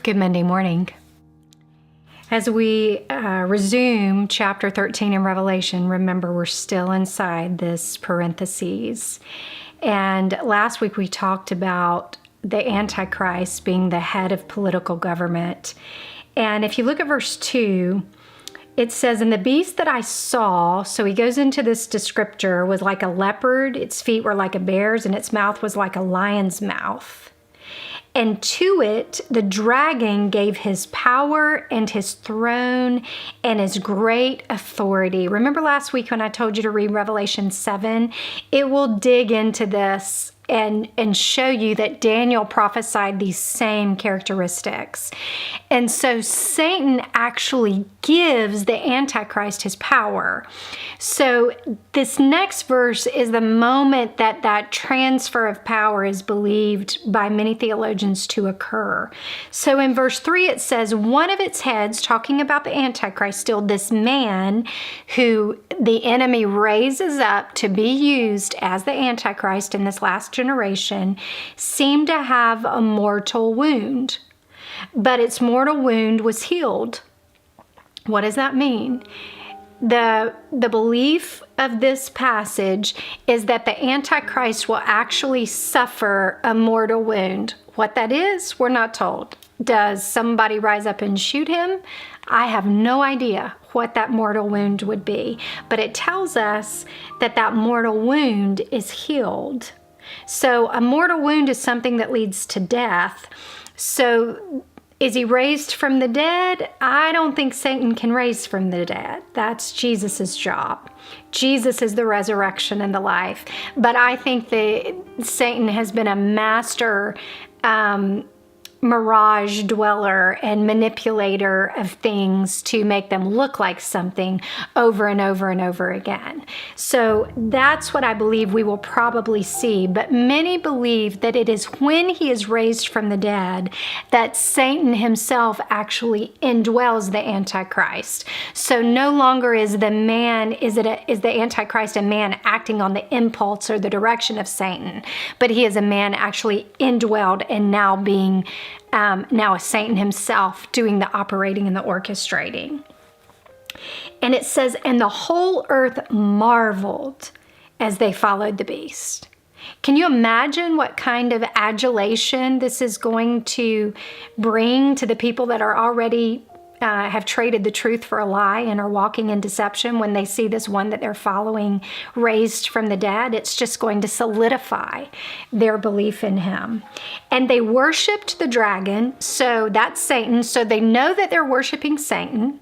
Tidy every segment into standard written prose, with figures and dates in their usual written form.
Good Monday morning. As we resume chapter 13 in Revelation, remember we're still inside this parentheses. And last week we talked about the Antichrist being the head of political government. And if you look at verse 2, it says, "And the beast that I saw," so he goes into this descriptor, "was like a leopard, its feet were like a bear's, and its mouth was like a lion's mouth. And to it, the dragon gave his power and his throne and his great authority." Remember last week when I told you to read Revelation 7? It will dig into this and show you that Daniel prophesied these same characteristics. And so Satan actually gives the Antichrist his power. So this next verse is the moment that that transfer of power is believed by many theologians to occur. So in verse 3 it says, "One of its heads," talking about the Antichrist still, this man who the enemy raises up to be used as the Antichrist in this last generation, "seemed to have a mortal wound, but its mortal wound was healed." What does that mean? The belief of this passage is that the Antichrist will actually suffer a mortal wound. What that is, we're not told. Does somebody rise up and shoot him? I have no idea what that mortal wound would be, but it tells us that that mortal wound is healed. So a mortal wound is something that leads to death. So is he raised from the dead? I don't think Satan can raise from the dead. That's Jesus's job. Jesus is the resurrection and the life. But I think that Satan has been a master mirage dweller and manipulator of things to make them look like something over and over and over again. So that's what I believe we will probably see. But many believe that it is when he is raised from the dead that Satan himself actually indwells the Antichrist. So no longer is the Antichrist a man acting on the impulse or the direction of Satan, but he is a man actually indwelled and now being now a Satan himself doing the operating and the orchestrating. And it says, "And the whole earth marveled as they followed the beast." Can you imagine what kind of adulation this is going to bring to the people that are already have traded the truth for a lie and are walking in deception when they see this one that they're following raised from the dead? It's just going to solidify their belief in him. "And they worshiped the dragon," so that's Satan, so they know that they're worshiping Satan,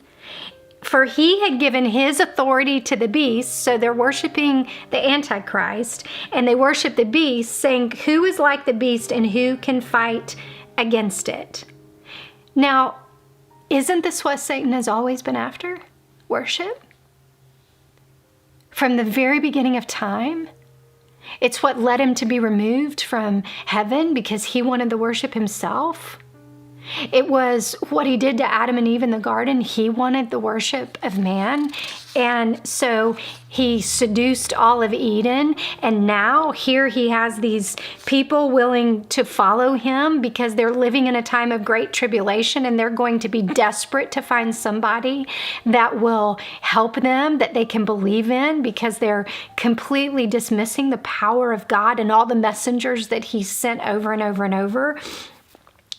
"for he had given his authority to the beast," so they're worshiping the Antichrist, "and they worship the beast, saying, 'Who is like the beast and who can fight against it?'" Now, isn't this what Satan has always been after? Worship? From the very beginning of time? It's what led him to be removed from heaven because he wanted the worship himself. It was what he did to Adam and Eve in the garden. He wanted the worship of man. And so he seduced all of Eden. And now here he has these people willing to follow him because they're living in a time of great tribulation and they're going to be desperate to find somebody that will help them, that they can believe in, because they're completely dismissing the power of God and all the messengers that he sent over and over and over.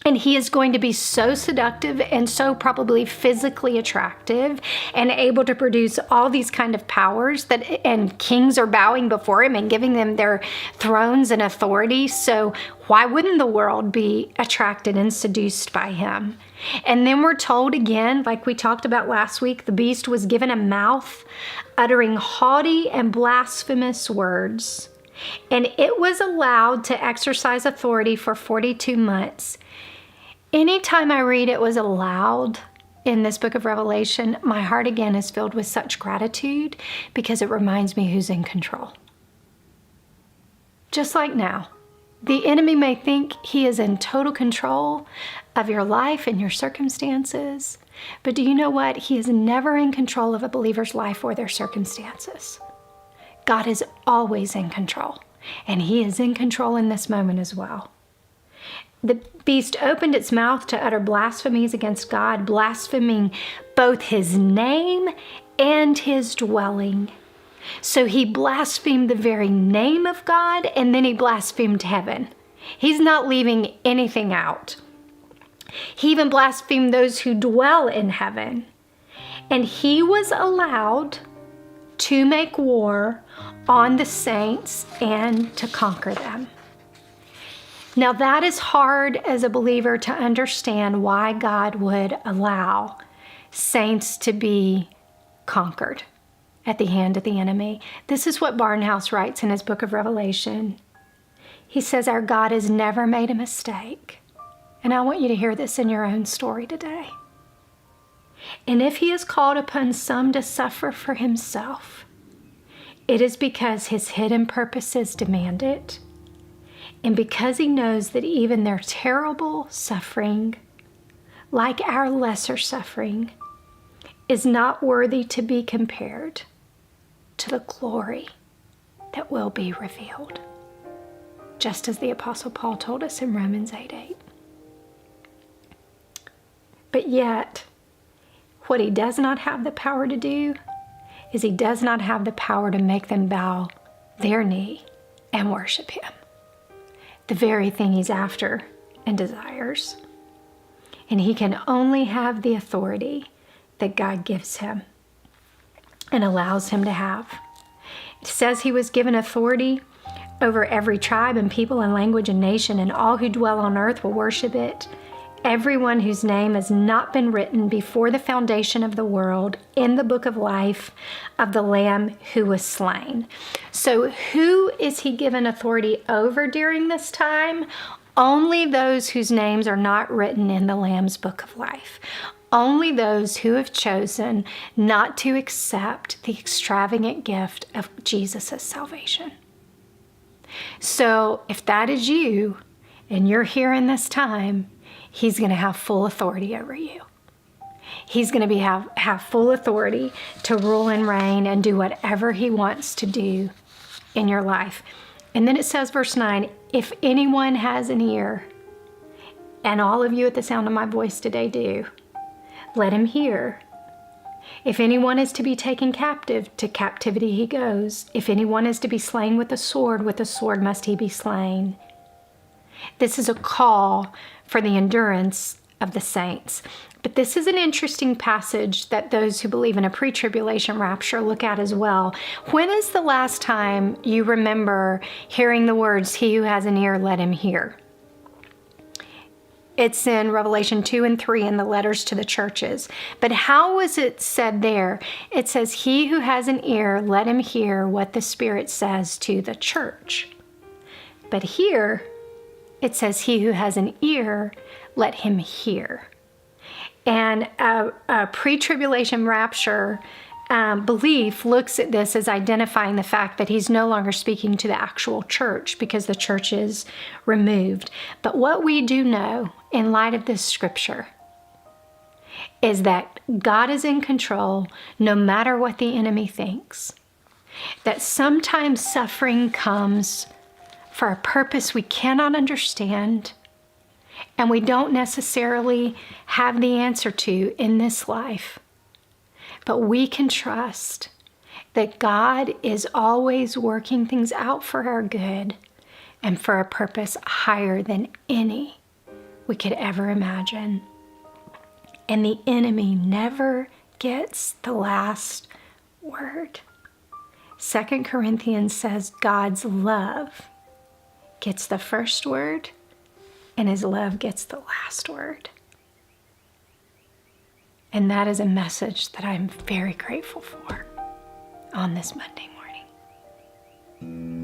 And he is going to be so seductive and so probably physically attractive and able to produce all these kind of powers and kings are bowing before him and giving them their thrones and authority. So why wouldn't the world be attracted and seduced by him? And then we're told again, like we talked about last week, the beast was given a mouth uttering haughty and blasphemous words. And it was allowed to exercise authority for 42 months. Anytime I read it was allowed in this book of Revelation, my heart again is filled with such gratitude because it reminds me who's in control. Just like now, the enemy may think he is in total control of your life and your circumstances, but do you know what? He is never in control of a believer's life or their circumstances. God is always in control, and he is in control in this moment as well. The beast opened its mouth to utter blasphemies against God, blaspheming both his name and his dwelling. So he blasphemed the very name of God, and then he blasphemed heaven. He's not leaving anything out. He even blasphemed those who dwell in heaven. And he was allowed to make war on the saints and to conquer them. Now that is hard as a believer to understand why God would allow saints to be conquered at the hand of the enemy. This is what Barnhouse writes in his book of Revelation. He says, our God has never made a mistake. And I want you to hear this in your own story today. And if he has called upon some to suffer for himself, it is because his hidden purposes demand it. And because he knows that even their terrible suffering, like our lesser suffering, is not worthy to be compared to the glory that will be revealed. Just as the Apostle Paul told us in Romans 8:8. But yet, what he does not have the power to do is he does not have the power to make them bow their knee and worship him. The very thing he's after and desires. And he can only have the authority that God gives him and allows him to have. It says he was given authority over every tribe and people and language and nation, and all who dwell on earth will worship it. Everyone whose name has not been written before the foundation of the world in the book of life of the Lamb who was slain. So who is he given authority over during this time? Only those whose names are not written in the Lamb's book of life. Only those who have chosen not to accept the extravagant gift of Jesus' salvation. So if that is you and you're here in this time, he's going to have full authority over you. He's going to have full authority to rule and reign and do whatever he wants to do in your life. And then it says, verse 9, if anyone has an ear, and all of you at the sound of my voice today do, let him hear. If anyone is to be taken captive, to captivity he goes. If anyone is to be slain with a sword must he be slain. This is a call for the endurance of the saints. But this is an interesting passage that those who believe in a pre-tribulation rapture look at as well. When is the last time you remember hearing the words, he who has an ear, let him hear? It's in Revelation 2 and 3 in the letters to the churches. But how was it said there? It says, he who has an ear, let him hear what the Spirit says to the church. But here, it says, he who has an ear, let him hear. And a pre-tribulation rapture belief looks at this as identifying the fact that he's no longer speaking to the actual church because the church is removed. But what we do know in light of this scripture is that God is in control no matter what the enemy thinks. That sometimes suffering comes for a purpose we cannot understand and we don't necessarily have the answer to in this life. But we can trust that God is always working things out for our good and for a purpose higher than any we could ever imagine. And the enemy never gets the last word. 2 Corinthians says God's love gets the first word and his love gets the last word. And that is a message that I'm very grateful for on this Monday morning.